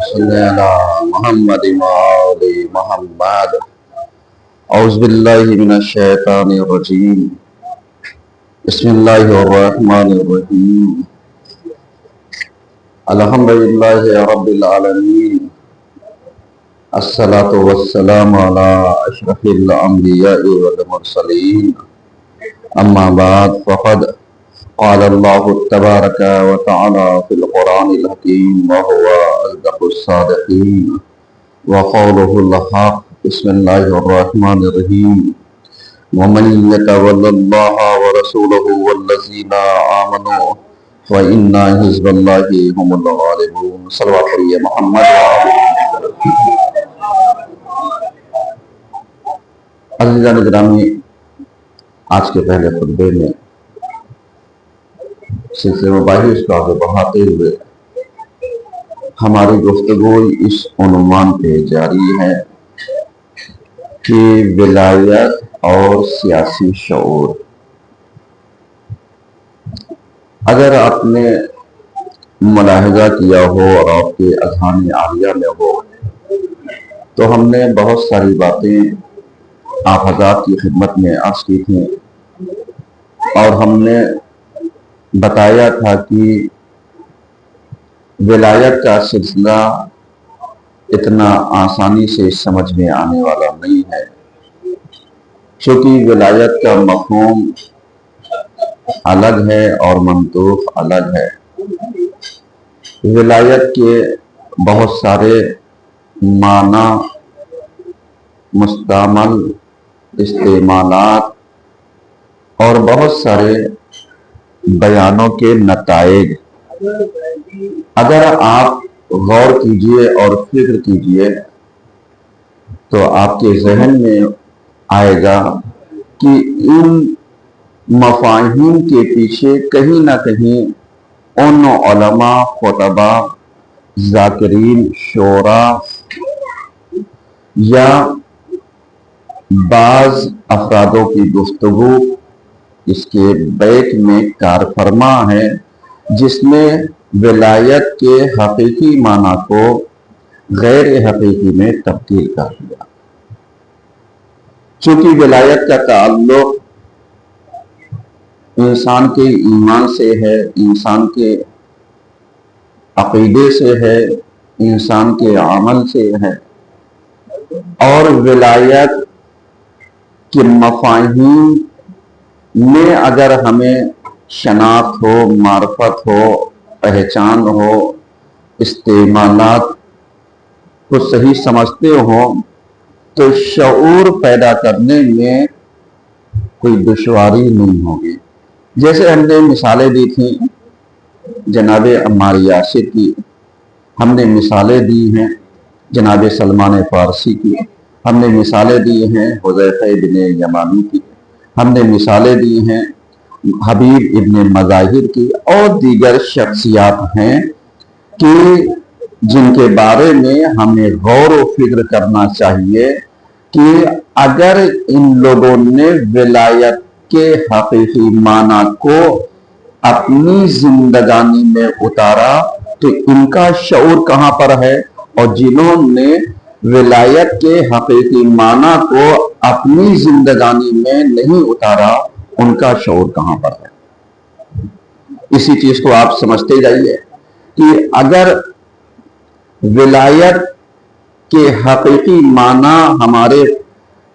صل على محمد وآل محمد اعوذ باللہ من الشیطان الرجیم بسم اللہ الرحمن الرحیم الحمدللہ رب العالمین الصلاة والسلام على اشرف الانبیاء والمرسلین اما بعد فقد قال اللہ تبارک و تعالی فی القرآن الحکیم وهو اصدق الصادقین وقوله الحق بسم اللہ الرحمن الرحیم ومن يتول الله ورسوله والذین آمنوا فإن حزب اللہ هم الغالبون صلوات علی محمد عزیزان گرامی، آج کے پہلے خطبے میں سلسلے مباحث کو آگے بڑھاتے ہوئے ہماری گفتگو اس عنوان پہ جاری ہے کہ ولایت اور سیاسی شعور۔ اگر آپ نے ملاحظہ کیا ہو اور آپ کے اذہان عالیہ میں ہو تو ہم نے بہت ساری باتیں آپ حضرات کی خدمت میں عرض کی تھیں اور ہم نے بتایا تھا کہ ولایت کا سلسلہ اتنا آسانی سے سمجھ میں آنے والا نہیں ہے، چونکہ ولایت کا مفہوم الگ ہے اور منطوق الگ ہے۔ ولایت کے بہت سارے معنی، مستعمل، استعمالات اور بہت سارے بیانوں کے نتائج اگر آپ غور کیجئے اور فکر کیجئے تو آپ کے ذہن میں آئے گا کہ ان مفاہیم کے پیچھے کہیں نہ کہیں ان علماء، خطباء، ذاکرین، شعراء یا بعض افرادوں کی گفتگو اس کے بیک میں کار فرما ہے، جس نے ولایت کے حقیقی معنی کو غیر حقیقی میں تبدیل کر دیا۔ چونکہ ولایت کا تعلق انسان کے ایمان سے ہے، انسان کے عقیدے سے ہے، انسان کے عمل سے ہے، اور ولایت کے مفاہیم میں اگر ہمیں شناخت ہو، معرفت ہو، پہچان ہو، استعمالات کو صحیح سمجھتے ہوں تو شعور پیدا کرنے میں کوئی دشواری نہیں ہوگی۔ جیسے ہم نے مثالیں دی تھیں جناب عمار یاسر کی، ہم نے مثالیں دی ہیں جناب سلمان فارسی کی، ہم نے مثالیں دی ہیں حذیفہ بن یمانی کی، ہم نے مثالیں دی ہیں حبیب ابن مظاہر کی، اور دیگر شخصیات ہیں کہ جن کے بارے میں ہمیں غور و فکر کرنا چاہیے کہ اگر ان لوگوں نے ولایت کے حقیقی معنی کو اپنی زندگانی میں اتارا تو ان کا شعور کہاں پر ہے، اور جنہوں نے ولایت کے حقیقی معنی کو اپنی زندگانی میں نہیں اتارا ان کا شعور کہاں پر ہے۔ اسی چیز کو آپ سمجھتے جائیے کہ اگر ولایت کے حقیقی معنی ہمارے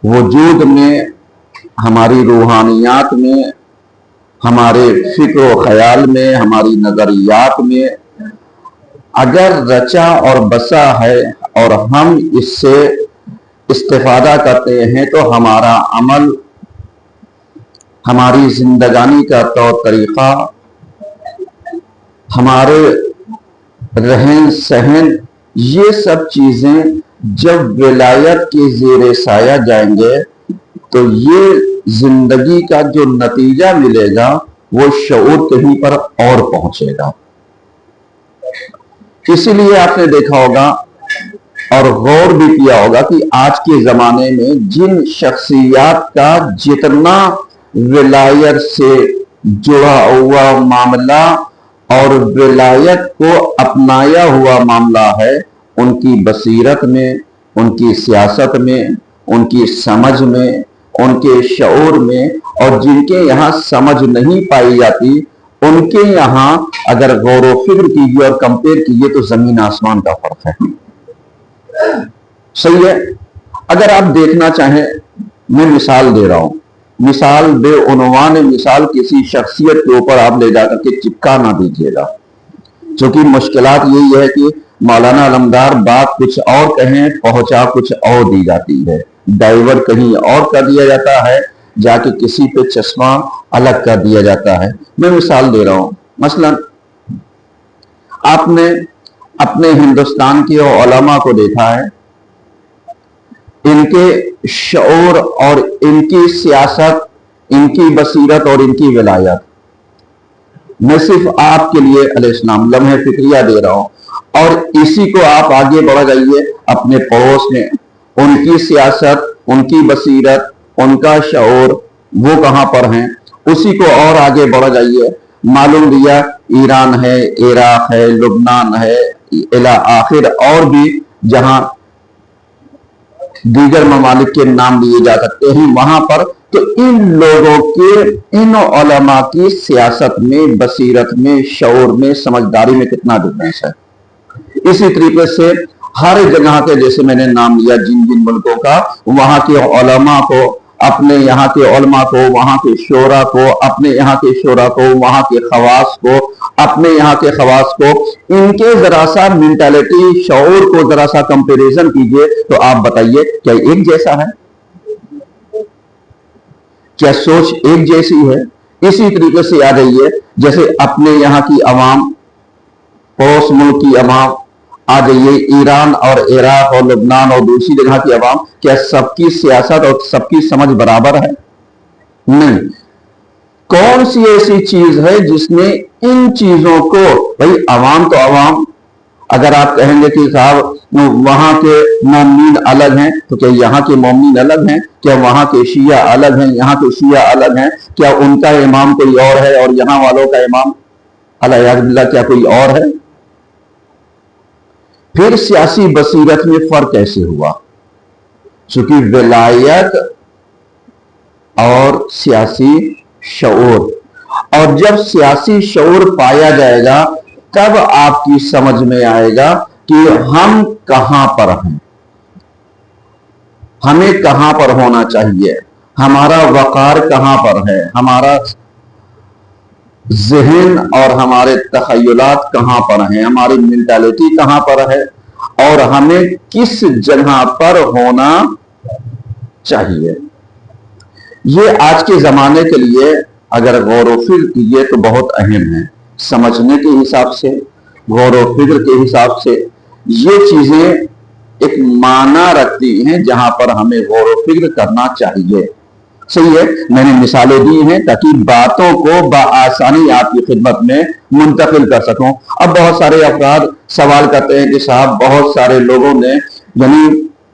وجود میں، ہماری روحانیات میں، ہمارے فکر و خیال میں، ہماری نظریات میں اگر رچا اور بسا ہے اور ہم اس سے استفادہ کرتے ہیں تو ہمارا عمل، ہماری زندگانی کا طور طریقہ، ہمارے رہن سہن، یہ سب چیزیں جب ولایت کے زیر سایہ جائیں گے تو یہ زندگی کا جو نتیجہ ملے گا وہ شعور کہیں پر اور پہنچے گا۔ اسی لیے آپ نے دیکھا ہوگا اور غور بھی کیا ہوگا کہ آج کے زمانے میں جن شخصیات کا جتنا ولایت سے جڑا ہوا معاملہ اور ولایت کو اپنایا ہوا معاملہ ہے، उनकी बसीरत में, उनकी सियासत में, उनकी समझ में, उनके शऊर में, और जिनके यहाँ समझ नहीं पाई जाती उनके यहाँ अगर गौर व फिक्र कीजिए और कंपेयर कीजिए तो जमीन आसमान का फर्क है। सही है। अगर आप देखना चाहें, मैं मिसाल दे रहा हूं, मिसाल बेउनवान मिसाल किसी शख्सियत के ऊपर आप ले जाकर के चिपका ना दीजिएगा, क्योंकि मुश्किलात यही है कि मौलाना अलमदार बात कुछ और कहें, पहुंचा कुछ और दी जाती है, डाइवर्ट कहीं और कर दिया जाता है, जाके किसी पे चश्मा अलग कर दिया जाता है। मैं मिसाल दे रहा हूं, मसलन आपने अपने हिंदुस्तान के उलमा को देखा है, इनके शऊर और इनकी सियासत, इनकी बसीरत और इनकी विलायत, मैं सिर्फ आपके लिए अलैहिस्सलाम लम्हे फिक्रिया दे रहा हूं, और इसी को आप आगे बढ़ जाइए अपने पड़ोस में, उनकी सियासत, उनकी बसीरत, उनका शऊर वो कहां पर हैं, उसी को और आगे बढ़ जाइए, मालूम दिया ईरान है, इराक है, लुबनान है, इला आखिर और भी जहां दीगर ममालिक के नाम लिए जा सकते हैं वहां पर, तो इन लोगों के, इन उलमा की सियासत में, बसीरत में, शऊर में, समझदारी में कितना डिफरेंस है। इसी तरीके से हर जगह के, जैसे मैंने नाम लिया जिन जिन मुल्कों का, वहां के उलमा को, अपने यहाँ के उलमा को, वहां के शोरा को, अपने यहाँ के शोरा को, वहां के खवास को, अपने यहाँ के खवास को, इनके जरा सा मेंटालिटी, शऊर को जरा सा कंपैरिजन कीजिए तो आप बताइए क्या एक जैसा है? क्या सोच एक जैसी है? इसी तरीके से आ जाइए, जैसे अपने यहाँ की अवाम, पड़ोस मुल्क की अवाम, आ जाइए ईरान और इराक और लुबनान और दूसरी जगह की अवाम, क्या सबकी सियासत और सबकी समझ बराबर है? नहीं। कौन सी ऐसी चीज है जिसने इन चीजों को, भाई अवाम तो अवाम, अगर आप कहेंगे कि साहब वहां के मोमिन अलग हैं, तो क्या यहाँ के मोमिन अलग हैं? क्या वहां के शिया अलग हैं, यहाँ के शिया अलग हैं? क्या उनका इमाम कोई और है और यहाँ वालों का इमाम अल्लाह क्या कोई और है? फिर सियासी बसीरत में फर्क कैसे हुआ? चूंकि विलायत और सियासी शऊर, और जब सियासी शऊर पाया जाएगा तब आपकी समझ में आएगा कि हम कहां पर हैं, हमें कहां पर होना चाहिए, हमारा वकार कहां पर है, हमारा ज़हन और हमारे तखय्युलात कहां पर हैं, हमारी मेंटालिटी कहां पर है, और हमें किस जगह पर होना चाहिए। ये आज के जमाने के लिए अगर गौर व फिक्र कीजिए तो बहुत अहम है। समझने के हिसाब से, गौर व फिक्र के हिसाब से ये चीजें एक माना रखती हैं जहां पर हमें गौर व फिक्र करना चाहिए। सही है। मैंने मिसालें दी हैं ताकि बातों को बआसानी आपकी खिदमत में मुंतकिल कर सकूं। अब बहुत सारे अफराद सवाल करते हैं कि साहब बहुत सारे लोगों ने यानी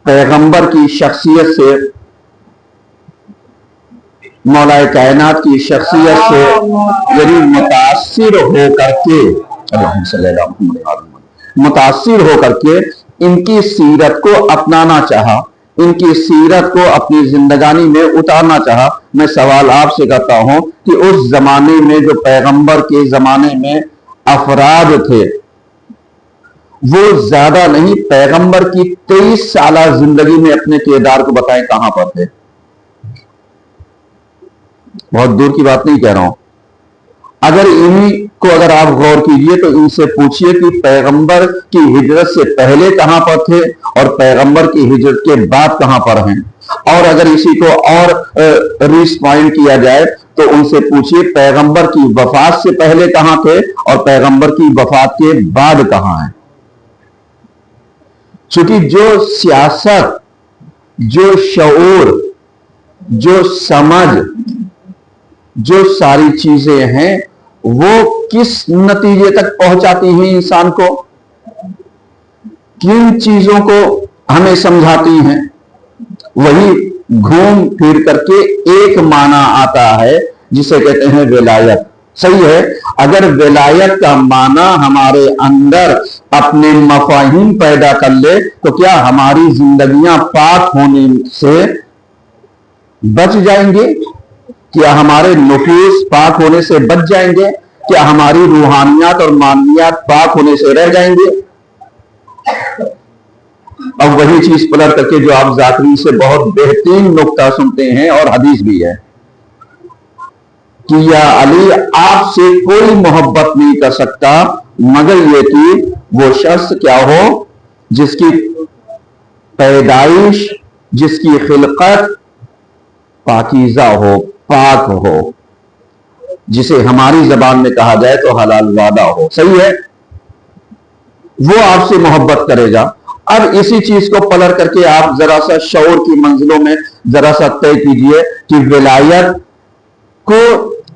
पैगंबर की शख्सियत से, मौलाए कायनात की शख्सियत से यानी मुतासिर होकर के इनकी सीरत को अपनाना चाहा, इनकी सीरत को अपनी जिंदगानी में उतारना चाहा। मैं सवाल आपसे करता हूं कि उस जमाने में जो पैगंबर के जमाने में अफराद थे वो ज्यादा नहीं, पैगंबर की 23 साल जिंदगी में अपने किरदार को बताएं कहां पर थे। बहुत दूर की बात नहीं कह रहा हूं। अगर इन्हीं को अगर आप गौर कीजिए तो इनसे पूछिए कि पैगंबर की हिजरत से पहले कहां पर थे और पैगंबर की हिजरत के बाद कहां पर हैं। और अगर इसी को और रिस्पॉइंट किया जाए तो उनसे पूछिए पैगंबर की वफात से पहले कहां थे और पैगंबर की वफात के बाद कहां हैं। क्योंकि जो सियासत, जो शऊर, जो समझ, जो सारी चीजें हैं वो किस नतीजे तक पहुंचाती हैं इंसान को, किन चीजों को हमें समझाती हैं, वही घूम फिर करके एक माना आता है जिसे कहते हैं विलायत। सही है। अगर विलायत का माना हमारे अंदर अपने मफाहिम पैदा कर ले तो क्या हमारी जिंदगियां पाक होने से बच जाएंगे? क्या हमारे नुफूस पाक होने से बच जाएंगे? क्या हमारी रूहानियात और मानियात पाक होने से रह जाएंगे? अब वही चीज पलट करके जो आप जाकरी से बहुत बेहतरीन नुक्ता सुनते हैं और हदीस भी है कि या अली, आपसे कोई मोहब्बत नहीं कर सकता मगर ये कि वो शख्स क्या हो जिसकी पैदाइश, जिसकी खिलकत पाकीज़ा हो, पाक हो, जिसे हमारी जबान में कहा जाए तो हलाल वादा हो। सही है, वो आपसे मोहब्बत करेगा। अब इसी चीज को पलट करके आप जरा सा शऊर की मंजिलों में जरा सा तय कीजिए कि विलायत को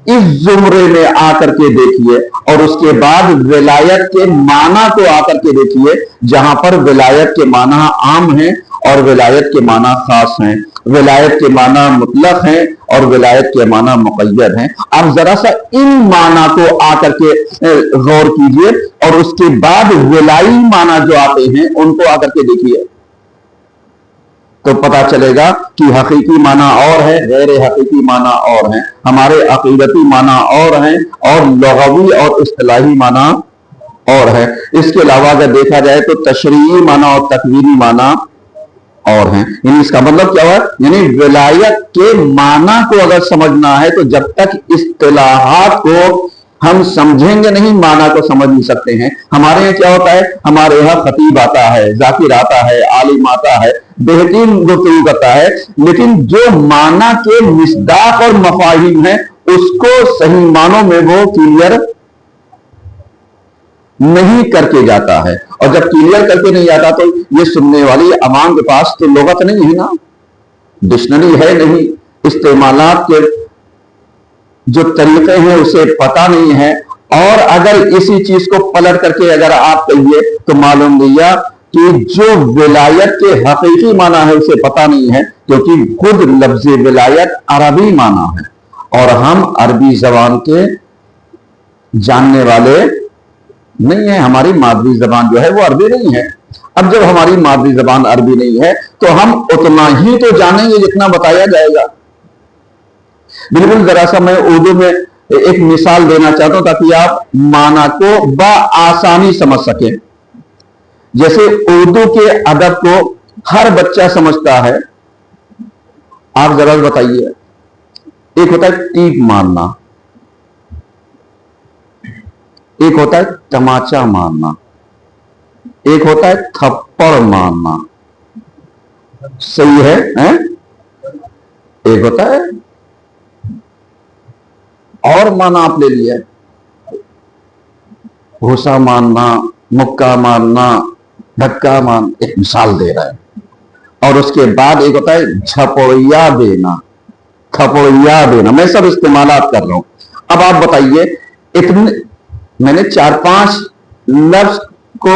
इस जुमरे में आकर के देखिए और उसके बाद विलायत के माना को आकर के देखिए, जहां पर विलायत के माना आम हैं और विलायत के माना खास हैं, विलायत के माना मुतलक हैं और विलायत के माना मुक़य्यद हैं। आप जरा सा इन माना को आकर के गौर कीजिए और उसके बाद विलाई माना जो आते हैं उनको आकर के देखिए तो पता चलेगा कि हकीकी माना और है, गैर हकीकी माना और है, हमारे अकीदती माना और हैं और लुग़वी और इस्तिलाही माना और है। इसके अलावा अगर देखा जाए तो तशरीई माना और तकवीनी माना और हैं। यानी इसका मतलब क्या हुआ, यानी विलायत के माना को अगर समझना है तो जब तक इस्तिलाहात को हम समझेंगे नहीं, माना को समझ नहीं सकते हैं। हमारे यहाँ क्या होता है, हमारे यहाँ खतीब आता है, जाकिर आता है, आलिम आता है, बेहतरीन गुफ्तगू करता है, लेकिन जो माना के मिस्दाक और मफाहिम है उसको सही मानों में वो क्लियर नहीं करके जाता है। और जब क्लियर करके नहीं जाता तो ये सुनने वाली अवाम के पास तो लुगत नहीं है ना, डिक्शनरी है नहीं, इस्तेमालात के जो तरीके हैं उसे पता नहीं है। और अगर इसी चीज को पलट करके अगर आप कहिए तो मालूम दिया कि जो विलायत के हकीकी माना है उसे पता नहीं है, क्योंकि खुद लफ्ज विलायत अरबी माना है और हम अरबी जबान के जानने वाले नहीं है। हमारी मादरी जबान जो है वो अरबी नहीं है। अब जब हमारी मादरी जबान अरबी नहीं है तो हम उतना ही तो जानेंगे जितना बताया जाएगा। बिल्कुल जरा सा मैं उर्दू में एक मिसाल देना चाहता हूं ताकि आप माना को बआसानी समझ सकें। जैसे उर्दू के अदब को हर बच्चा समझता है, आप जरा बताइए। एक होता है टीप मारना, एक होता है तमाचा मारना, एक होता है थप्पड़ मारना। सही है, एक होता है और माना आप ले लिया, घूसा मारना, मुक्का मारना, धक्का मारना, एक मिसाल दे रहा है। और उसके बाद एक होता है झपोड़िया देना, थपोड़िया देना। मैं सब इस्तेमालात कर रहा हूं। अब आप बताइए, इतने मैंने 4-5 लफ्ज को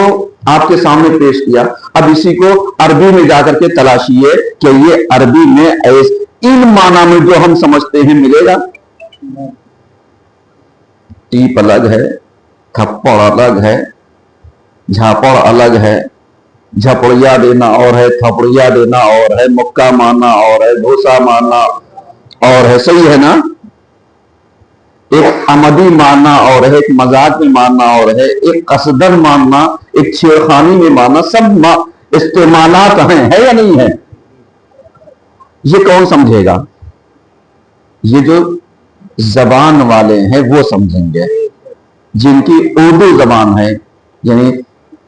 आपके सामने पेश किया। अब इसी को अरबी में जाकर के तलाशिए कि ये अरबी में इन माना में जो हम समझते हैं मिलेगा। टीप अलग है, थप्पड़ अलग है, झापड़ अलग है, झपड़िया देना और है, थपड़िया देना और है, मुक्का मारना और है, घूसा मारना और है। सही है ना? एक अमदी मारना और है, एक मजाक में मारना और है, एक कसदन मारना, एक छेड़खानी में मारना। सब इस्तेमालात है या नहीं है? ये कौन समझेगा? ये जो जबान वाले हैं वो समझेंगे, जिनकी उर्दू जबान है, यानी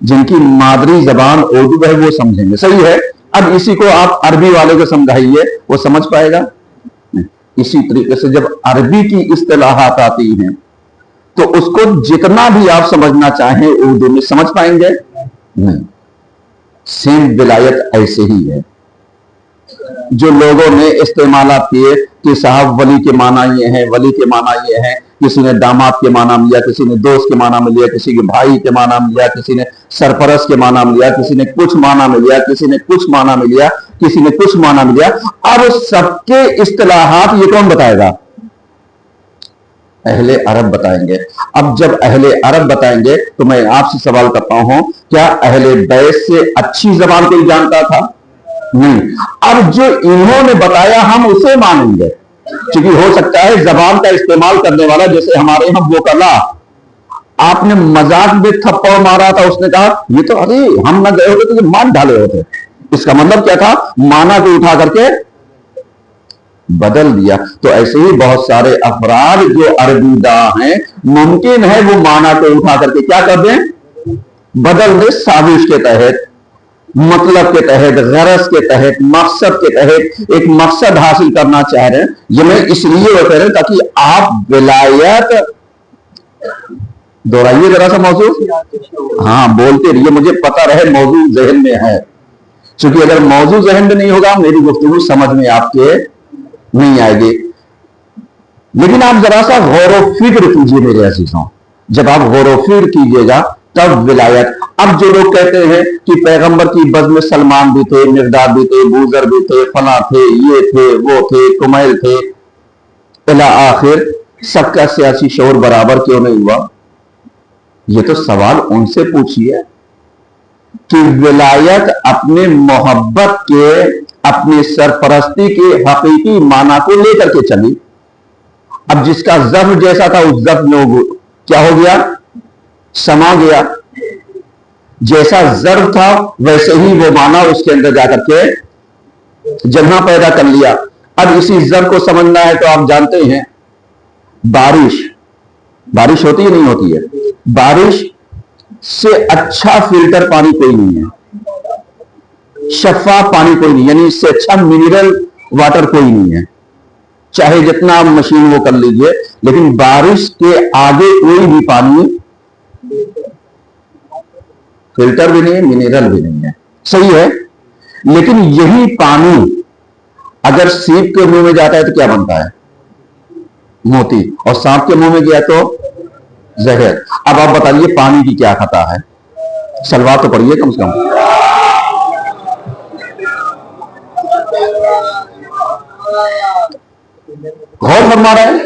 जिनकी मादरी जबान उर्दू है वो समझेंगे। सही है। अब इसी को आप अरबी वाले को समझाइए, वो समझ पाएगा? इसी तरीके से जब अरबी की इस्तिलाहात आती हैं तो उसको जितना भी आप समझना चाहें उर्दू में समझ पाएंगे नहीं। सेम विलायत ऐसे ही है। जो लोगों ने इस्तेमालात किए कि साहब वली के माना ये है, वली के माना ये है, किसी ने दामाद के माना में लिया, किसी ने दोस्त के माना में लिया, किसी के भाई के माना में लिया, किसी ने सरपरस्त के माना में लिया, किसी ने कुछ माना में लिया, किसी ने कुछ माना में लिया, किसी ने कुछ माना में लिया। अब सबके इस्तिलाहात ये कौन बताएगा? اہل عرب بتائیں گے. اب جب اہل عرب بتائیں گے تو میں آپ سے سوال کرتا ہوں, کیا اہل بیت سے اچھی زبان کوئی جانتا تھا؟ نہیں. اب جو انہوں نے بتایا ہم اسے مانیں گے, کیونکہ ہو سکتا ہے زبان کا استعمال کرنے والا, جیسے ہمارے یہاں وکلا, آپ نے مذاق میں تھپڑ مارا تھا, اس نے کہا یہ تو ارے ہم نہ گئے ہوتے تو یہ مان ڈالے ہوتے. اس کا مطلب کیا تھا؟ مانا کو اٹھا کر کے بدل دیا. تو ایسے ہی بہت سارے افراد جو عربی داں ہیں, ممکن ہے وہ مانا کو اٹھا کر کے کیا کر دیں؟ بدل دیں. سازش کے تحت, مطلب کے تحت, غرض کے تحت, مقصد کے تحت ایک مقصد حاصل کرنا چاہ رہے ہیں. یہ میں اس لیے وہ کہہ رہے ہیں تاکہ آپ ولایت دوہرائیے ذرا سا موضوع, ہاں بولتے رہیے, مجھے پتہ رہے موضوع ذہن میں ہے. چونکہ اگر موضوع ذہن میں نہیں ہوگا میری گفتگو سمجھ میں آپ کے نہیں آئے گی. لیکن آپ ذرا سا غور و فکر کیجئے میرے عزیزوں. جب آپ غور و فکر کیجئے گا تب ولایت. اب جو لوگ کہتے ہیں کہ پیغمبر کی بزم میں سلمان بھی تھے, مرداد بھی تھے, بوذر بھی تھے, فلاں تھے, یہ تھے, وہ تھے, کمیل تھے, الی آخر, سب کا سیاسی شعور برابر کیوں نہیں ہوا؟ یہ تو سوال ان سے پوچھیے کہ ولایت اپنے محبت کے, اپنی سرپرستی کے حقیقی معنی کو لے کر کے چلی. اب جس کا ظرف جیسا تھا اس ظرف میں کیا ہو گیا؟ سما گیا. جیسا ظرف تھا ویسے ہی وہ معنی اس کے اندر جا کر کے جگہ پیدا کر لیا. اب اسی ظرف کو سمجھنا ہے تو آپ جانتے ہیں بارش ہوتی ہے نہیں ہوتی ہے؟ بارش سے اچھا فلٹر پانی کوئی نہیں ہے, شفاف پانی کوئی نہیں, یعنی اس سے اچھا منرل واٹر کوئی نہیں ہے. چاہے جتنا آپ مشین وہ کر لیجئے, لیکن بارش کے آگے کوئی بھی پانی فلٹر بھی نہیں ہے, منرل بھی نہیں ہے. صحیح ہے. لیکن یہی پانی اگر سیپ کے منہ میں جاتا ہے تو کیا بنتا ہے؟ موتی. اور سانپ کے منہ میں گیا تو زہر. اب آپ بتائیے پانی کی کیا خطا ہے؟ سلوات تو پڑھیے کم سے کم. غور فرما رہے ہیں.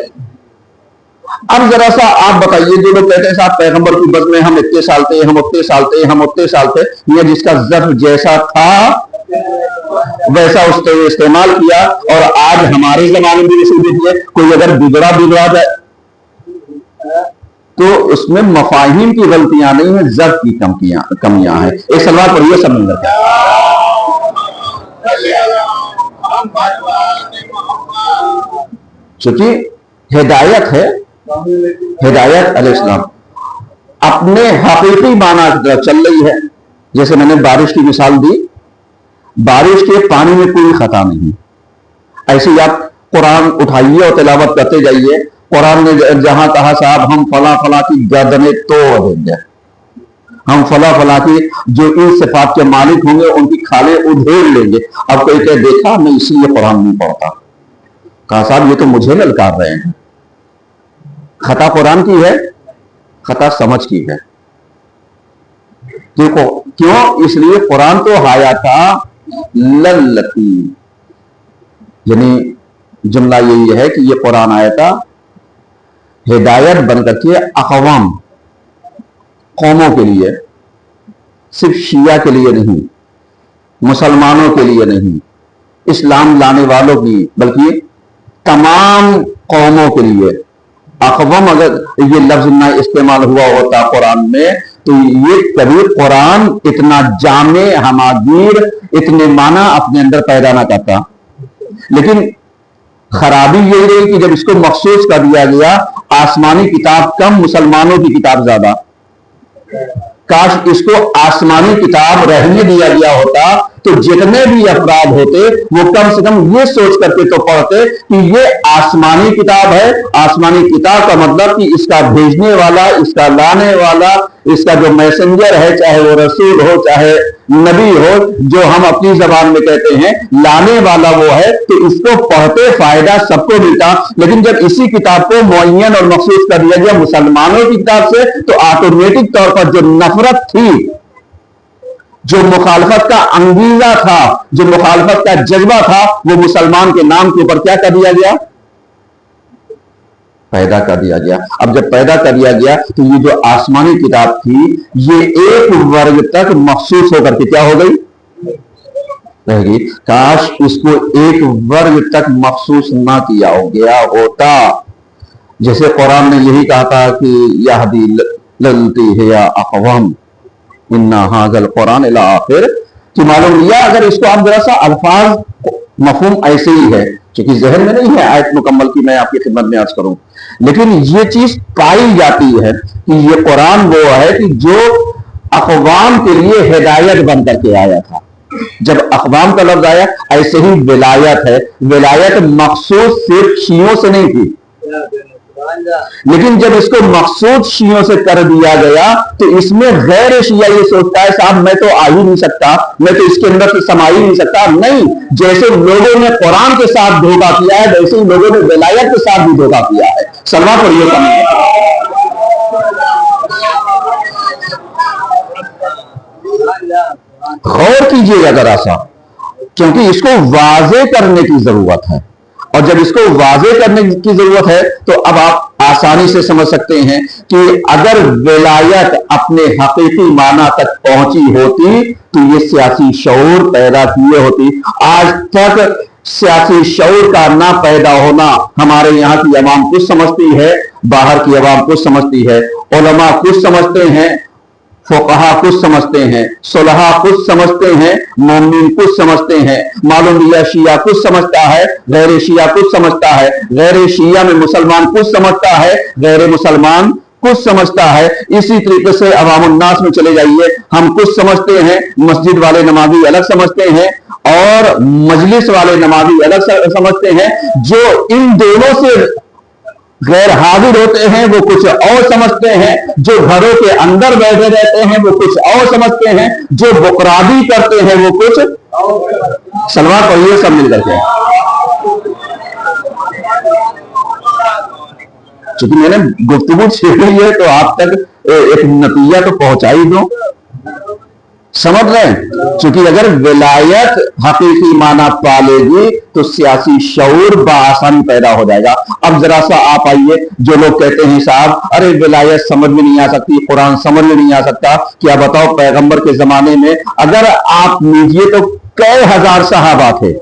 اب ذرا سا آپ بتائیے, جو لوگ کہتے ہیں صاحب پیغمبر کی بزم میں ہم اتنے سال تھے, ہم اتنے سال تھے, ہم اتنے سال تھے, یہ جس کا ظرف جیسا تھا ویسا اس نے استعمال کیا. اور آج ہمارے زمانے میں اسی دیکھیے, کوئی اگر بگڑا جائے تو اس میں مفاہیم کی غلطیاں نہیں ہیں, ظرف کی کمیاں ہیں. ایک سلوات پڑھیے سب مل کر. چونکہ ہدایت ہے, ہدایت علیہ السلام اپنے حقیقی معنی کی طرف چل رہی ہے. جیسے میں نے بارش کی مثال دی, بارش کے پانی میں کوئی خطا نہیں. ایسے ہی آپ قرآن اٹھائیے اور تلاوت کرتے جائیے. قرآن نے جہاں کہا صاحب ہم فلاں فلاں کی گردنیں توڑ دیں گے, ہم فلاں فلاں کی جو ان صفات کے مالک ہوں گے ان کی کھالیں ادھیڑ لیں گے. اب کوئی کہ دیکھا میں اسی لیے قرآن نہیں پڑھتا. کہا صاحب یہ تو مجھے للکار رہے ہیں. خطا قرآن کی ہے, خطا سمجھ کی ہے. کیوں؟ اس لیے قرآن تو آیا تھا للتی, یعنی جملہ یہی ہے کہ یہ قرآن آیا تھا ہدایت بن کر کے اقوام, قوموں کے لیے, صرف شیعہ کے لیے نہیں, مسلمانوں کے لیے نہیں, اسلام لانے والوں کی, بلکہ تمام قوموں کے لیے. اقوام اگر یہ لفظ نہ استعمال ہوا ہوتا قرآن میں تو یہ کبھی قرآن اتنا جامع, ہماگیر, اتنے معنی اپنے اندر پیدا نہ کرتا. لیکن خرابی یہی رہی کہ جب اس کو مخصوص کر دیا گیا, آسمانی کتاب کم, مسلمانوں کی کتاب زیادہ. کاش اس کو آسمانی کتاب رہنے دیا گیا ہوتا تو جتنے بھی افراد ہوتے وہ کم سے کم یہ سوچ کر کے تو پڑھتے کہ یہ آسمانی کتاب ہے. آسمانی کتاب کا مطلب کہ اس کا بھیجنے والا, اس کا لانے والا, اس کا جو میسنجر ہے, چاہے وہ رسول ہو چاہے نبی ہو, جو ہم اپنی زبان میں کہتے ہیں لانے والا وہ ہے, تو اس کو پڑھتے فائدہ سب کو ملتا. لیکن جب اسی کتاب کو معین اور مخصوص کر دیا گیا مسلمانوں کی کتاب سے, تو آٹومیٹک طور پر جو نفرت تھی, جو مخالفت کا انگیزہ تھا, جو مخالفت کا جذبہ تھا, وہ مسلمان کے نام کے اوپر کیا کر دیا گیا؟ پیدا کر دیا گیا. اب جب پیدا کر دیا گیا تو یہ جو آسمانی کتاب تھی یہ ایک ورگ تک مخصوص ہو کر کے کیا ہو گئی؟ رہ گئی. کاش اس کو ایک ورگ تک مخصوص نہ کیا ہو گیا ہوتا. جیسے قرآن نے یہی کہا تھا کہ یہدی للتی ہے اقوام انا ھذا القرآن الی آخر، کہ معلوم لیا اگر اس کو آپ ذرا سا الفاظ مفہوم ایسے ہی ہے، چونکہ ذہن میں نہیں ہے آیت مکمل کی میں آپ کی خدمت میں عرض کروں، لیکن یہ چیز پائی جاتی ہے کہ یہ قرآن وہ ہے کہ جو اقوام کے لیے ہدایت بن کر کے آیا تھا. جب اقوام کا لفظ آیا، ایسے ہی ولایت ہے. ولایت مخصوص صرف شیعوں سے نہیں تھی، لیکن جب اس کو مخصوص شیعوں سے کر دیا گیا تو اس میں غیر شیعہ یہ سوچتا ہے صاحب میں تو آ ہی نہیں سکتا، میں تو اس کے اندر سما ہی نہیں سکتا. نہیں، جیسے لوگوں نے قرآن کے ساتھ دھوکہ کیا ہے ویسے ہی لوگوں نے ولایت کے ساتھ بھی دھوکہ کیا ہے. سلوا پڑھیے غور کیجیے گا ذرا سا، کیونکہ اس کو واضح کرنے کی ضرورت ہے. اور جب اس کو واضح کرنے کی ضرورت ہے تو اب آپ آسانی سے سمجھ سکتے ہیں کہ اگر ولایت اپنے حقیقی معنی تک پہنچی ہوتی تو یہ سیاسی شعور پیدا کیے ہوتی. آج تک سیاسی شعور کا نہ پیدا ہونا ہمارے یہاں کی عوام کچھ سمجھتی ہے، باہر کی عوام کچھ سمجھتی ہے، علماء کچھ سمجھتے ہیں، فقہا کچھ سمجھتے ہیں، صلحاء کچھ سمجھتے ہیں، مومنین کچھ سمجھتے ہیں. معلوم لیا شیعہ کچھ سمجھتا ہے، غیر شیعہ کچھ سمجھتا ہے، غیر شیعہ میں مسلمان کچھ سمجھتا ہے، غیر مسلمان کچھ سمجھتا ہے. اسی طریقے سے عوام الناس میں چلے جائیے، ہم کچھ سمجھتے ہیں، مسجد والے نمازی الگ سمجھتے ہیں اور مجلس والے نمازی الگ سمجھتے ہیں. جو ان دونوں سے غیر حاضر ہوتے ہیں وہ کچھ اور سمجھتے ہیں، جو گھروں کے اندر بیٹھے رہتے ہیں وہ کچھ اور سمجھتے ہیں، جو بکرادی کرتے ہیں وہ کچھ. سلوات پڑھیے سب مل کر کے. چونکہ میں نے گفتگو چھیڑی ہے تو آپ تک ایک نتیجہ تو پہنچا ہی دوں. سمجھ رہے ہیں؟ چونکہ اگر ولایت حقیقی معنی پالے گی تو سیاسی شعور بآسانی پیدا ہو جائے گا. اب ذرا سا آپ آئیے، جو لوگ کہتے ہیں صاحب ارے ولایت سمجھ میں نہیں آ سکتی، قرآن سمجھ میں نہیں آ سکتا، کیا بتاؤ پیغمبر کے زمانے میں اگر آپ لیجیے تو کئی ہزار صحابہ تھے.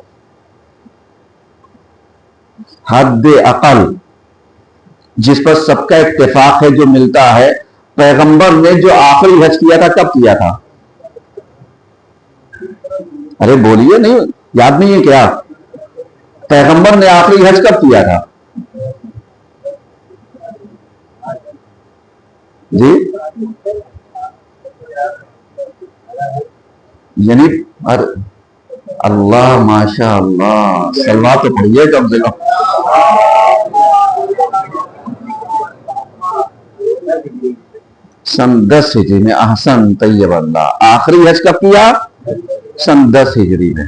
حد اقل جس پر سب کا اتفاق ہے جو ملتا ہے، پیغمبر نے جو آخری حج کیا تھا کب کیا تھا؟ ارے بولیے، نہیں یاد نہیں ہے کیا؟ پیغمبر نے آخری حج کب کیا تھا جی؟ یعنی اللہ ماشاء اللہ، سلوا تو پڑھیے کم سے کم. سن 10 ہجری میں. احسن طیب اللہ. آخری حج کب کیا؟ سن 10 ہجری میں.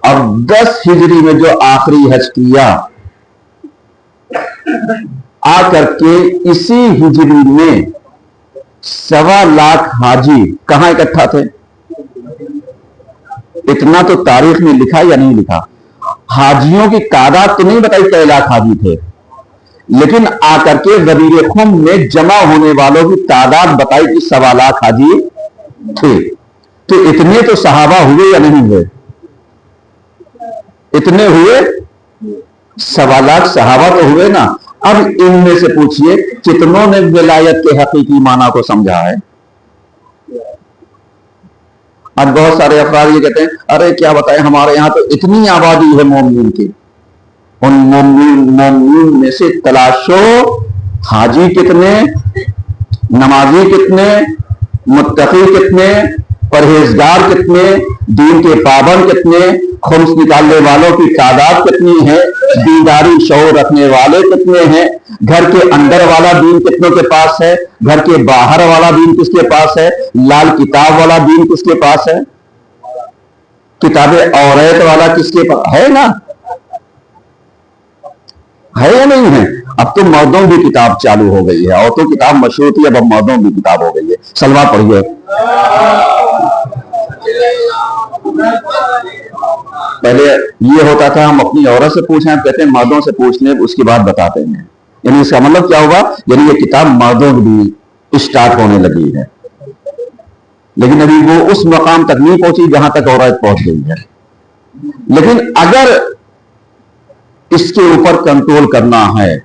اب 10 ہجری میں جو آخری حج کیا، آ کر کے اسی ہجری میں 1.25 لاکھ حاجی کہاں اکٹھا تھے؟ اتنا تو تاریخ میں لکھا یا نہیں لکھا؟ حاجیوں کی تعداد تو نہیں بتائی کئی لاکھ حاجی تھے، لیکن آ کر کے غدیر خم میں جمع ہونے والوں کی تعداد بتائی کہ 1.25 لاکھ حاجی تھے. تو اتنے تو صحابہ ہوئے یا نہیں ہوئے؟ اتنے ہوئے، 1.25 لاکھ صحابہ تو ہوئے نا. اب ان میں سے پوچھئے کتنوں نے ولایت کے حقیقی معنی کو سمجھا ہے؟ اب بہت سارے افراد یہ کہتے ہیں ارے کیا بتائیں ہمارے یہاں تو اتنی آبادی ہے مومنین کی. ان مومنین میں سے تلاشو حاجی کتنے، نمازی کتنے، متقی کتنے، پرہیزگار کتنے، دین کے پابند کتنے، خمس نکالنے والوں کی تعداد کتنی ہے، دینداری شعور رکھنے والے کتنے ہیں، گھر کے اندر والا دین کتنوں کے پاس ہے، گھر کے باہر والا دین کس کے پاس ہے، لال کتاب والا دین کس کے پاس ہے، کتاب اوریت والا کس کے پاس ہے؟ نا ہے یا نہیں ہے؟ اب تو مردوں کی کتاب چالو ہو گئی ہے، عورتوں کی کتاب مشہور تھی، اب مردوں کی کتاب ہو گئی ہے. سلوا پڑھیے. پہلے یہ ہوتا تھا ہم اپنی عورت سے پوچھیں، کہتے ہیں مردوں سے پوچھ لیں اس کی بات بتاتے ہیں. یعنی اس کا مطلب کیا ہوگا؟ یعنی یہ کتاب مردوں کی بھی اسٹارٹ ہونے لگی ہے، لیکن ابھی وہ اس مقام تک نہیں پہنچی جہاں تک عورت پہنچ گئی ہے۔ لیکن اگر اس کے اوپر کنٹرول کرنا ہے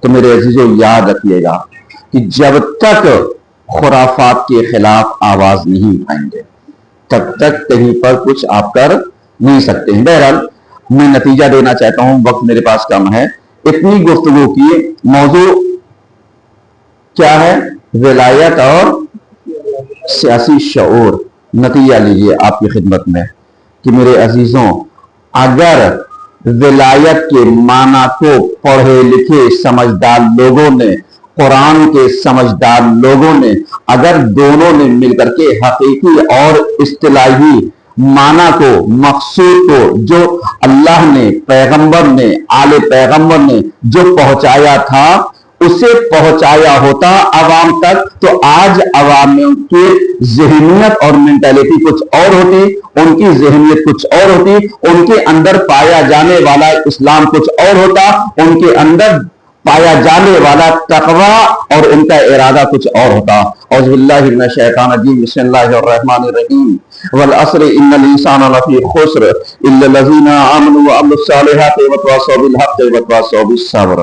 تو میرے عزیزو یاد رکھیے گا کہ جب تک خرافات کے خلاف آواز نہیں اٹھائیں گے تب تک کہیں پر کچھ آپ کر نہیں سکتے ہیں۔ بہرحال میں نتیجہ دینا چاہتا ہوں، وقت میرے پاس کم ہے۔ اتنی گفتگو کی، موضوع کیا ہے؟ ولایت اور سیاسی شعور۔ نتیجہ لیجئے آپ کی خدمت میں کہ میرے عزیزوں، اگر ولایت کے معنی کو پڑھے لکھے سمجھدار لوگوں نے، قرآن کے سمجھدار لوگوں نے، اگر دونوں نے مل کر کے حقیقی اور اصطلاحی معنی کو، مقصود کو، جو اللہ نے، پیغمبر نے، آل پیغمبر نے جو پہنچایا تھا اسے پہنچایا ہوتا عوام تک، تو آج عوام کے ذہنیت اور مینٹیلٹی کچھ اور ہوتی، ان کی ذہنیت کچھ اور ہوتی، ان کے اندر پایا جانے والا اسلام کچھ اور ہوتا، ان کے اندر پایا جانے والا تقوی اور ان کا ارادہ کچھ اور ہوتا۔ اعوذ باللہ من الشیطان الرجیم، بسم اللہ الرحمن الرحیم، والعصر ان الانسان لفی خسر الا الذین آمنوا وعملوا الصالحات وتواصوا بالحق وتواصوا بالصبر۔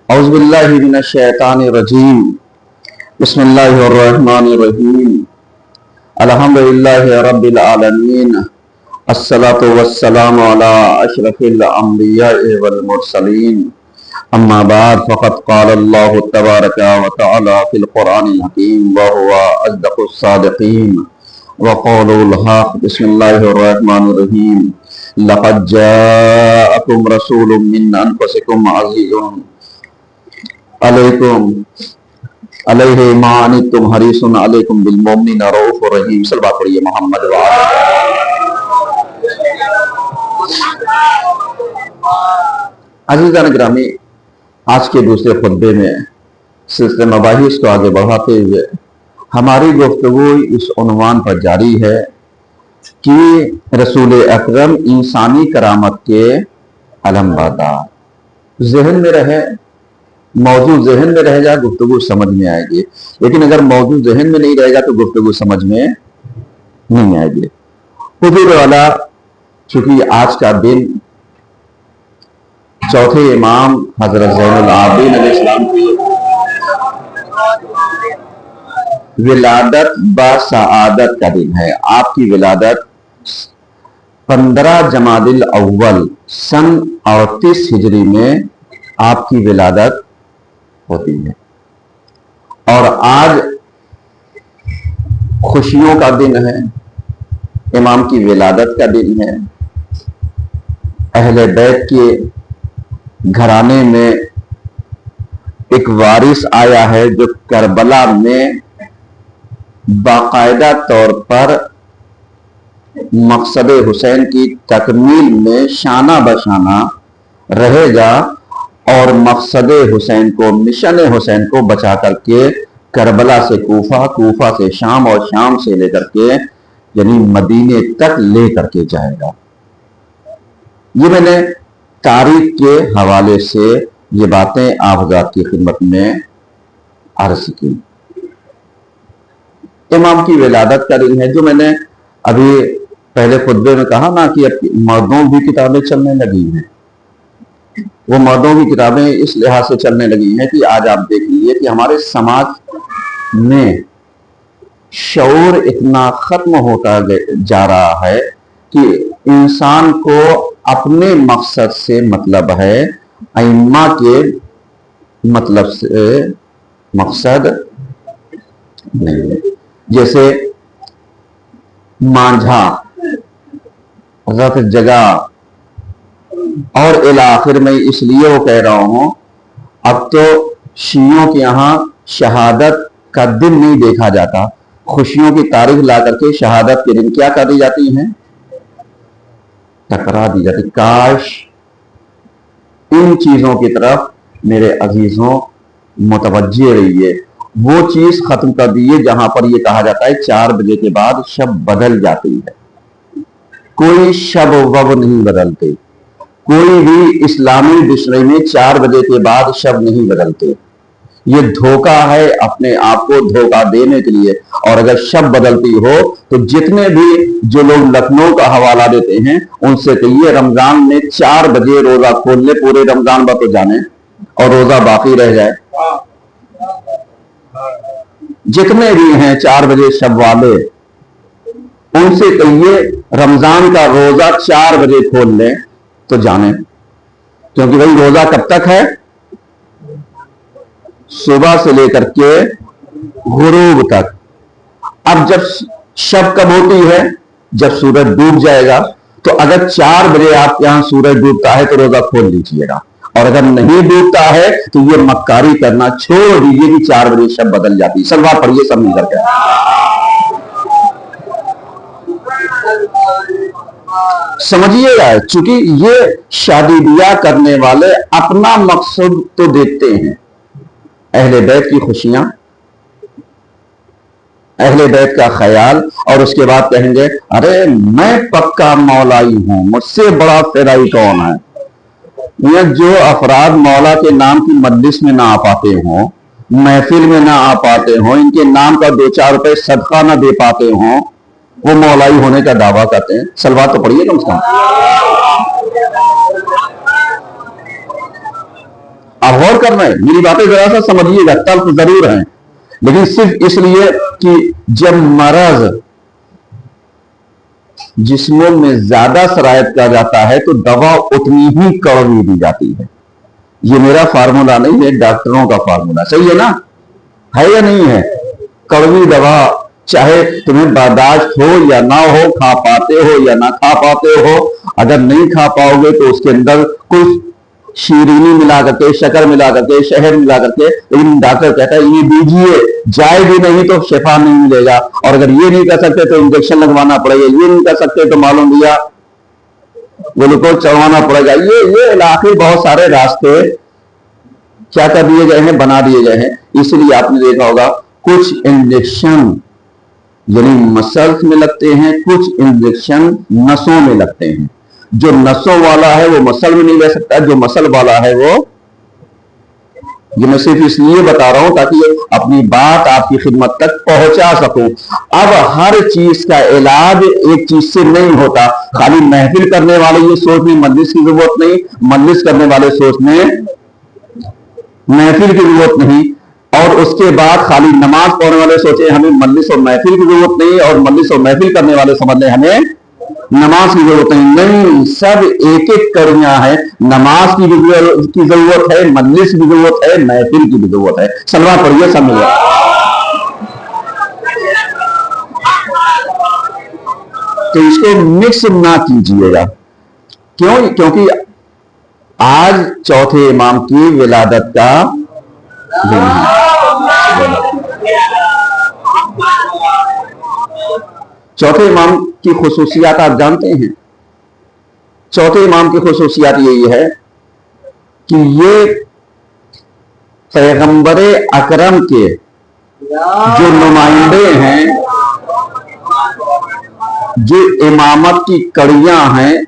اعوذ باللہ من الشیطان الرجیم، بسم اللہ الرحمن الرحیم، الحمدللہ رب العالمین، الصلاة والسلام علی اشرف الانبیاء والمرسلین، اما بعد فقد قال اللہ تبارک و تعالی فی القرآن الحکیم وهو اصدق الصادقین وقول الحق۔ بسم اللہ الرحمن الرحیم، لقد جاءکم رسول من انفسکم عزیز علیکم علیہ ما عنتم حریص علیکم بالمؤمنین رؤوف رحیم۔ صلوات پڑھیے محمد عزیزان گرامی، آج کے دوسرے خطبے میں سلسلہ مباحث کو آگے بڑھاتے ہوئے ہماری گفتگو اس عنوان پر جاری ہے کہ رسول اکرم انسانی کرامت کے علمبردار۔ ذہن میں رہے، موضوع ذہن میں رہے گا گفتگو سمجھ میں آئے گی، لیکن اگر موضوع ذہن میں نہیں رہے گا تو گفتگو سمجھ میں نہیں آئے گی۔ حضور والا، چونکہ آج کا دن چوتھے امام حضرت زین العابدین علیہ السلام کی ولادت با سعادت کا دن ہے۔ آپ کی ولادت 15 جمادی الاول سن 38 ہجری میں آپ کی ولادت ہوتی ہے، اور آج خوشیوں کا دن ہے، امام کی ولادت کا دن ہے۔ اہل بیت کے گھرانے میں ایک وارث آیا ہے جو کربلا میں باقاعدہ طور پر مقصد حسین کی تکمیل میں شانہ بشانہ رہے گا، اور مقصد حسین کو، مشن حسین کو بچا کر کے کربلا سے کوفہ، کوفہ سے شام، اور شام سے لے کر کے یعنی مدینے تک لے کر کے جائے گا۔ یہ میں نے تاریخ کے حوالے سے یہ باتیں آپ حضرات کی خدمت میں عرض کی۔ امام کی ولادت کا دن ہے، جو میں نے ابھی پہلے خطبے میں کہا نا کہ اب مردوں بھی کتابیں چلنے لگی ہیں۔ وہ مردوں کی کتابیں اس لحاظ سے چلنے لگی ہیں کہ آج آپ دیکھ لیجیے کہ ہمارے سماج میں شعور اتنا ختم ہوتا جا رہا ہے کہ انسان کو اپنے مقصد سے مطلب ہے، ائمہ کے مطلب سے مقصد نہیں ہے۔ جیسے مانجھا، حضرت جگہ، اور الاخر میں اس لیے وہ کہہ رہا ہوں، اب تو شیعوں کے یہاں شہادت کا دن نہیں دیکھا جاتا، خوشیوں کی تاریخ لا کر کے شہادت کے دن کیا کر دی جاتی ہیں؟ टकरा दी जाती। काश इन चीजों की तरफ मेरे अजीजों मुतवज्जे रहिए, वो चीज खत्म कर दिए जहां पर ये कहा जाता है 4 बजे के बाद शब बदल जाती है। कोई शब वब नहीं बदलते, कोई भी इस्लामी डिक्शनरी में 4 बजे के बाद शब नहीं बदलते। ये धोखा है अपने आप को धोखा देने के लिए। और अगर शब बदलती हो तो जितने भी जो लोग लखनऊ का हवाला देते हैं उनसे कहिए रमजान में 4 बजे रोजा खोल ले, पूरे रमजान भर तो जाने और रोजा बाकी रह जाए। जितने भी हैं 4 बजे शब वाले, उनसे कहिए रमजान का रोजा 4 बजे खोल लें तो जाने, क्योंकि भाई रोजा कब तक है? सुबह से लेकर के गुरूब तक। अब जब शब कब होती है? जब सूरज डूब जाएगा। तो अगर 4 बजे आपके यहां सूरज डूबता है तो रोजा खोल लीजिएगा, और अगर नहीं डूबता है तो ये मक्कारी करना छोड़ दीजिए कि 4 बजे शब बदल जाती है। सलवात पढ़िए सब मिलकर के। समझिएगा, चूंकि ये शादी ब्याह करने वाले अपना मकसद तो देखते हैं, अहले बैत की खुशियां, अहले बैत का ख्याल, और उसके बाद कहेंगे अरे मैं पक्का मौलाई हूं, मुझसे बड़ा फिराई कौन है। ये जो अफराद मौला के नाम की मजलिस में ना आ पाते हो, महफिल में ना आ पाते हो, इनके नाम का 2-4 रुपए सदका ना दे पाते हो, वो मौलाई होने का दावा करते हैं। सलवात तो पढ़िए कम से कम। अब गौर करना है, मेरी बातें जरा सा समझिएगा, तल्ख जरूर हैं, लेकिन सिर्फ इसलिए कि जब मरज जिस्मों में ज्यादा शरायत किया जाता है तो दवा उतनी ही कड़वी दी जाती है। ये मेरा फार्मूला नहीं है, डॉक्टरों का फार्मूला। सही है ना? है या नहीं है? कड़वी दवा चाहे तुम्हें बर्दाश्त हो या ना हो, खा पाते हो या ना खा पाते हो, अगर नहीं खा पाओगे तो उसके अंदर कुछ शीरीनी मिला करके, शक्कर मिला करके, शहद मिला करके, लेकिन डॉक्टर कहता है ये दीजिए, जाए भी नहीं तो शिफा नहीं मिलेगा। और अगर ये नहीं कर सकते तो इंजेक्शन लगवाना पड़ेगा, ये नहीं कर सकते तो मालूम दिया ग्लूकोज चढ़वाना पड़ेगा। ये इलाके बहुत सारे रास्ते क्या कर दिए गए हैं, बना दिए गए हैं। इसलिए आपने देखा होगा कुछ इंजेक्शन यानी मसल्स में लगते हैं, कुछ इंजेक्शन नसों में लगते हैं। जो नसों वाला है वो मसल में नहीं रह सकता, जो मसल वाला है वो, ये मैं सिर्फ इसलिए बता रहा हूं ताकि अपनी बात आपकी खिदमत तक पहुंचा सकूं। अब हर चीज का इलाज एक चीज से नहीं होता। खाली महफिल करने वाले ये सोचने मजलिस की जरूरत नहीं, मजलिस करने वाले सोचने महफिल की जरूरत नहीं, और उसके बाद खाली नमाज पढ़ने वाले सोचे हमें मजलिस और महफिल की जरूरत नहीं, और मजलिस और महफिल करने वाले समझ लें हमें नमाज की जरूरत नहीं। सब एक एक कड़ियां हैं। नमाज की जरूरत है, मजलिस की जरूरत है, महफिल की भी जरूरत है। सलवात पढ़िए सब मिल। तो इसको मिक्स ना कीजिएगा। क्यों? क्योंकि आज चौथे इमाम की विलादत का दिन है। चौथे इमाम की खुसूसियात आप जानते हैं। चौथे इमाम की खुसूसियात यही है कि ये पैगंबरे अकरम के जो नुमाइंदे हैं, जो इमामत की कड़ियां हैं,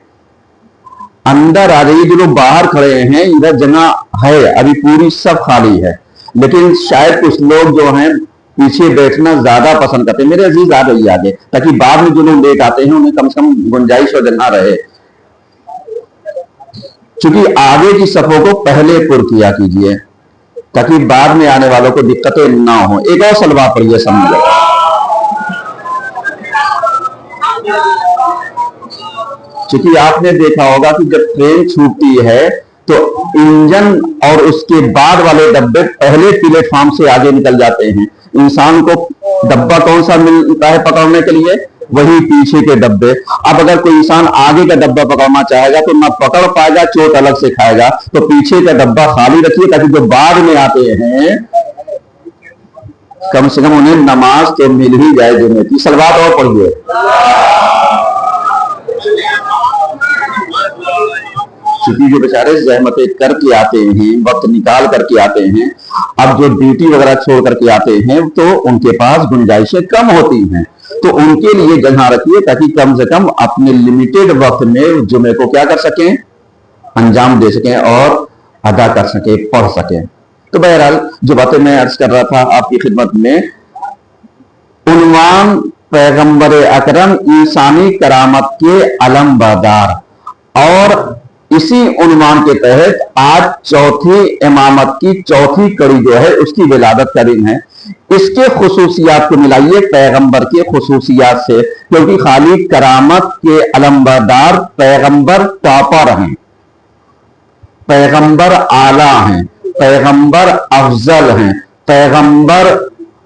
अंदर आ रही, जो लोग बाहर खड़े हैं, इधर जगह है अभी पूरी सब खाली है, लेकिन शायद कुछ लोग जो हैं पीछे बैठना ज्यादा पसंद करते हैं। मेरे अजीज आ गई आगे, ताकि बाद में जो लोग लेट आते हैं उन्हें कम से कम गुंजाइश और जगह रहे। क्योंकि आगे की सफों को पहले पुर किया कीजिए ताकि बाद में आने वालों को दिक्कतें ना हो। एक और सलवा पढ़िए समझ। क्योंकि आपने देखा होगा कि जब ट्रेन छूटती है तो इंजन और उसके बाद वाले डब्बे पहले प्लेटफॉर्म से आगे निकल जाते हैं। इंसान को डब्बा कौन सा मिलता है पकड़ने के लिए? वही पीछे के डब्बे। अब अगर कोई इंसान आगे का डब्बा पकड़ना चाहेगा तो ना पकड़ पाएगा, चोट अलग से खाएगा। तो पीछे का डब्बा खाली रखिए ताकि जो बाद में आते हैं कम से कम उन्हें नमाज तो मिल ही जाए जुम्मे की। सलवात और पढ़िए। चूंकि जो बेचारे जहमतें करके आते हैं, वक्त निकाल करके आते हैं, अब जो ड्यूटी वगैरह छोड़ करके आते हैं तो उनके पास गुंजाइशें कम होती हैं, तो उनके लिए जगह रखिए ताकि कम से कम अपने लिमिटेड वक्त में जुमे को क्या कर सकें, अंजाम दे सकें और अदा कर सकें, पढ़ सकें। तो बहरहाल जो बातें मैं अर्ज कर रहा था आपकी खिदमत में, उन्वान पैगंबर अकरम इंसानी करामत के अलमबरदार, और इसी उन्वान के तहत आज चौथी इमामत की चौथी कड़ी जो है उसकी विलादत का दिन है। इसके खुसूसियात को मिलाइए पैगंबर के खुसूसियात से, क्योंकि खाली करामत के अलमबरदार पैगंबर टॉपर हैं, पैगंबर आला हैं, पैगंबर अफजल हैं, पैगंबर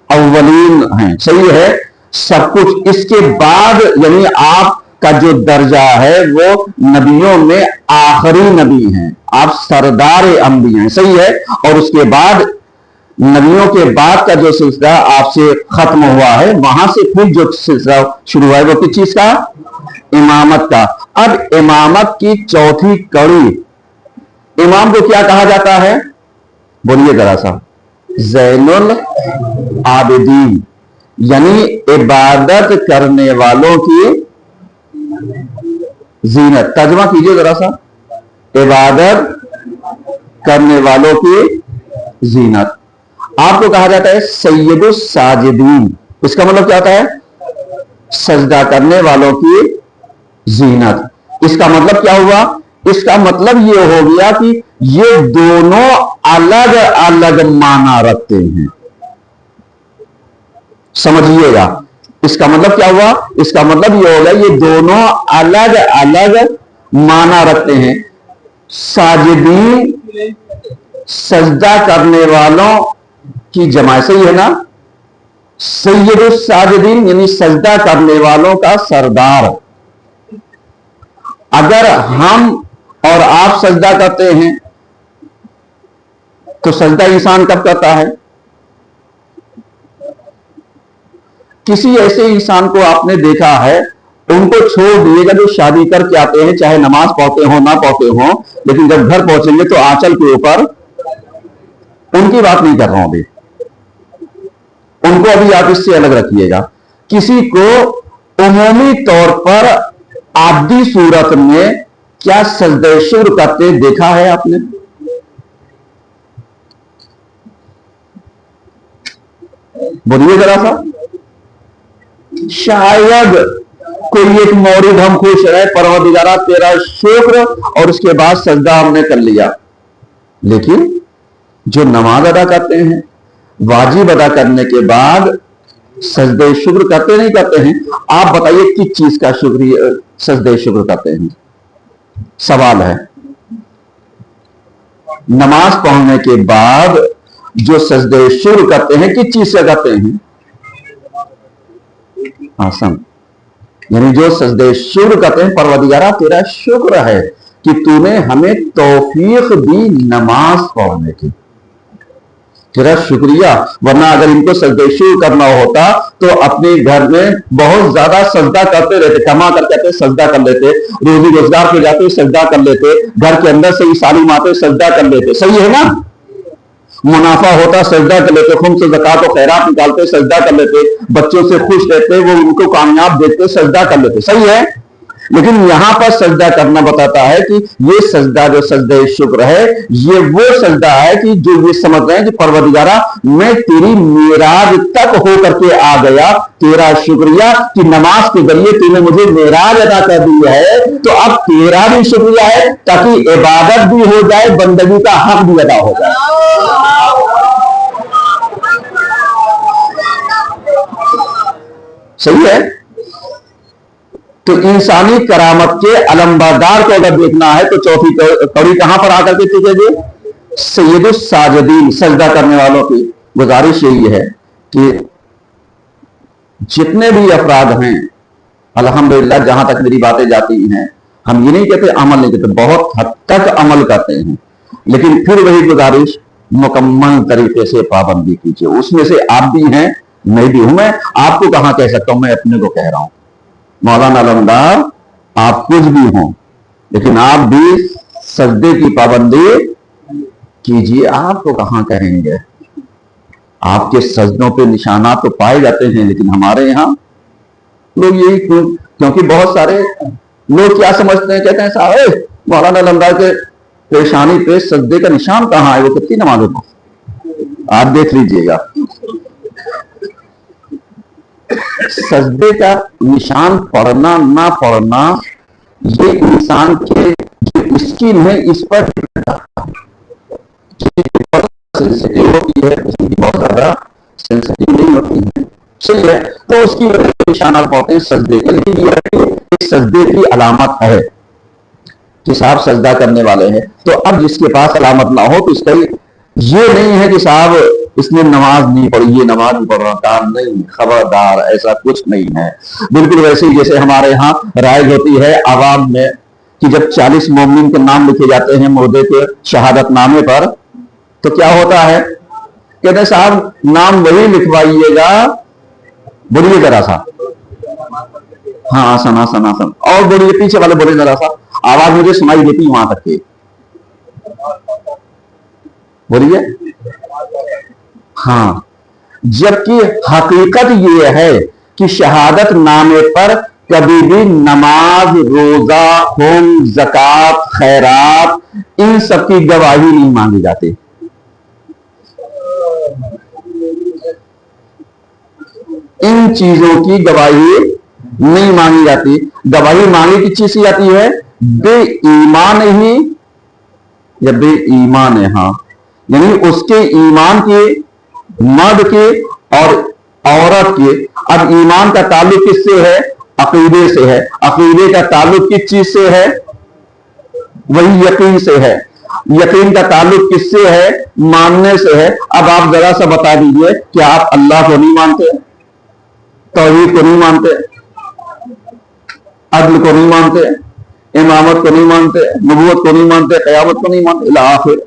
अव्वलीन हैं, सही है सब कुछ। इसके बाद यानी आपका जो दर्जा है वो नबियों में आखिरी नबी हैं, आप सरदार अंबी हैं, सही है। और उसके बाद नबियों के बाद का जो सिलसिला आपसे खत्म हुआ है, वहां से फिर जो सिलसिला शुरू हुआ है वो किस चीज का, इमामत का। अब इमामत की चौथी कड़ी, इमाम को क्या कहा जाता है, बोलिए जरा सा, ज़ैनुल आबिदीन, यानी इबादत करने वालों की जीनत। तर्जुमा कीजिए जरा सा, इबादत करने वालों की जीनत। आपको कहा जाता है सैयदुस साजिदीन, इसका मतलब क्या होता है, सजदा करने वालों की जीनत। इसका मतलब क्या हुआ, इसका मतलब ये हो गया कि ये दोनों अलग अलग माना रखते हैं, समझिएगा। इसका मतलब क्या हुआ, इसका मतलब ये होगा ये दोनों अलग अलग माना रखते हैं। साजिदीन सजदा करने वालों की जमा, सही है ना, सैयदुस साजिदीन यानी सजदा करने वालों का सरदार। अगर हम और आप सजदा करते हैं तो सजदा इंसान कब करता है, किसी ऐसे इंसान को आपने देखा है, उनको छोड़ दिएगा जो शादी करके आते हैं, चाहे नमाज पढ़ते हो ना पढ़ते हो, लेकिन जब घर पहुंचेंगे तो आंचल के ऊपर, उनकी बात नहीं कर रहा हूं अभी, उनको अभी आप इससे अलग रखिएगा। किसी को उमूमी तौर पर आदि सूरत में क्या सजदे शुक्र करते देखा है आपने, बोलिए जरा सा। शायद कोई एक मौरिद हम खुश रहे, परवरदिगारा तेरा शुक्र, और उसके बाद सजदा हमने कर लिया, लेकिन जो नमाज अदा करते हैं वाजिब अदा करने के बाद सजदे शुक्र करते नहीं करते हैं, आप बताइए किस चीज का शुक्रिया सजदे शुक्र करते हैं, सवाल है। नमाज पढ़ने के बाद जो सजदे शुक्र करते हैं किस चीज से करते हैं, आसन, यानी जो सजदे शुक्र करते हैं, परवरदिगारा तेरा शुक्र है कि तूने हमें तौफीक दी नमाज पढ़ने की, तेरा शुक्रिया। वरना अगर इनको सजदे शुक्र करना होता तो अपने घर में बहुत ज्यादा सजदा करते रहते, कमा करके सजदा कर लेते, रोजी रोजगार पे जाते सजदा कर लेते, घर के अंदर से ही सालिम आते सजदा कर लेते, सही है ना, मुनाफा होता सजदा कर लेते, खुद से ज़कात और खैरात निकालते सजदा कर लेते, बच्चों से खुश रहते, वो उनको कामयाब देखते सजदा कर लेते, सही है। लेकिन यहां पर सजदा करना बताता है कि ये सजदा जो सजदे शुक्र है, ये वो सजदा है कि जो ये समझ रहे हैं कि परवरदिगारा मैं तेरी मेराज तक होकर के आ गया, तेरा शुक्रिया कि नमाज के जरिए तूने मुझे मेराज अदा कर दी है, तो अब तेरा भी शुक्रिया है ताकि इबादत भी हो जाए, बंदगी का हक भी अदा हो जाए। सही है। तो इंसानी करामत के अलमबरदार को अगर देखना है तो चौथी कड़ी कहां पर आकर के टिकेगी, सैयदुस साजिदीन, सजदा करने वालों की। गुजारिश यही है कि जितने भी अफराद हैं, अल्हम्दुलिल्लाह जहां तक मेरी बातें जाती हैं, हम ये नहीं कहते अमल नहीं करते, बहुत हद तक अमल करते हैं, लेकिन फिर वही गुजारिश मुकम्मल तरीके से पाबंदी कीजिए। उसमें से आप भी हैं, मैं भी हूं। मैं आपको कहां कह सकता हूं, मैं अपने को कह रहा हूं। मौलाना अलमदार आप कुछ भी हों, लेकिन आप भी सजदे की पाबंदी कीजिए। आपको कहां कहेंगे, आपके सजदों पे निशानात तो पाए जाते हैं, लेकिन हमारे यहाँ लोग यही क्योंकि बहुत सारे लोग क्या समझते हैं, कहते हैं साहब मौलाना लंदा के पेशानी पे सजदे का निशान कहाँ है, वो कितनी नमाजों को आप देख लीजिएगा। सजदे का निशान पढ़ना ना पढ़ना ये इंसान के जो स्किन है इस पर सेंसिटिव होती है, उसकी बहुत ज्यादा सेंसिटिव नहीं होती है, सही है, तो उसकी वजह से निशाना पड़ते हैं सजदे के। लेकिन ये सजदे की अलामत है कि साहब सजदा करने वाले हैं। तो अब जिसके पास अलामत ना हो तो इसका ये नहीं है कि साहब इसने नमाज नहीं पढ़ी, ये नमाज नहीं पढ़ रहा, काम नहीं, खबरदार, ऐसा कुछ नहीं है। बिल्कुल वैसे ही जैसे हमारे यहाँ राइज होती है आवाम में कि जब 40 मोमिन के नाम लिखे जाते हैं मुर्दे के शहादत नामे पर, तो क्या होता है, कहते हैं साहब नाम वही लिखवाइएगा, बोलिए जरा सा, हाँ आसन आसन आसन, और बोलिए, पीछे वाले बोले जरा सा, आवाज मुझे सुनाई देती वहां तक के, बोलिए, हाँ। जबकि हकीकत ये है कि शहादत नामे पर कभी भी नमाज, रोजा, होम, ज़कात, खैरात, इन सब की गवाही नहीं मांगी जाती। इन चीजों की गवाही नहीं मांगी जाती। गवाही मांगी किस चीज की जाती है, बेईमान ही या बेईमान है, हाँ, यानी उसके ईमान के, मर्द के और औरत के। अब ईमान का ताल्लुक किससे है, अकीदे से है। अकीदे का ताल्लुक किस चीज से है, वही यकीन से है। यकीन का ताल्लुक किससे है, मानने से है। अब आप जरा सा बता दीजिए कि आप अल्लाह को नहीं मानते, तौहीद को नहीं मानते, अदल को नहीं मानते, इमामत को नहीं मानते, नबूवत को नहीं मानते, क़यामत को नहीं मानते, इला आखिर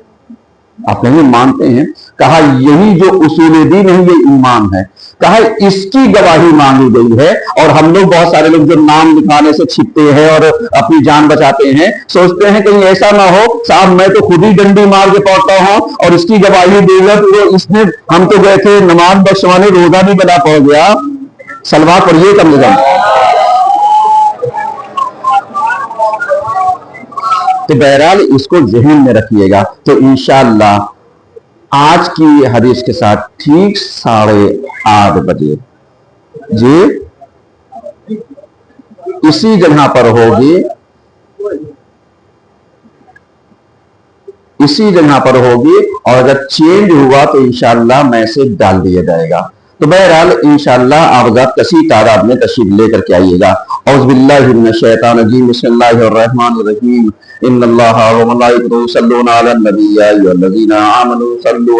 आप नहीं मानते हैं। कहा यही जो उसूल दीन है ये ईमान है। कहा इसकी गवाही मांगी गई है। और हम लोग, बहुत सारे लोग जो नाम लिखाने से छिपते हैं और अपनी जान बचाते हैं, सोचते हैं कहीं ऐसा ना हो साहब मैं तो खुद ही डंडी मार के पढ़ता हूं और इसकी गवाही देगा तो इसने, हम तो गए थे नमाज बख्शवाने, रोजा नहीं बना पड़ गया, सलवार पढ़िए कम से कम। तो बहरहाल इसको ज़हन में रखिएगा। तो इंशाअल्लाह आज की हदीस के साथ ठीक 8:30 बजे जी इसी जगह पर होगी, इसी जगह पर होगी। और अगर चेंज हुआ तो इंशाअल्लाह मैसेज डाल दिया जाएगा। तो बहरहाल इंशाअल्लाह आप कसी तादाद में तशरीफ लेकर के आइएगा। औज़ुबिल्लाहि मिनश शैतानिर रजीम, बिस्मिल्लाहिर रहमानिर रहीम, इन्नल्लाहा व मलाइकतहु युसल्लूना अलन नबी या अय्युहल्लज़ीना आमनू सल्लू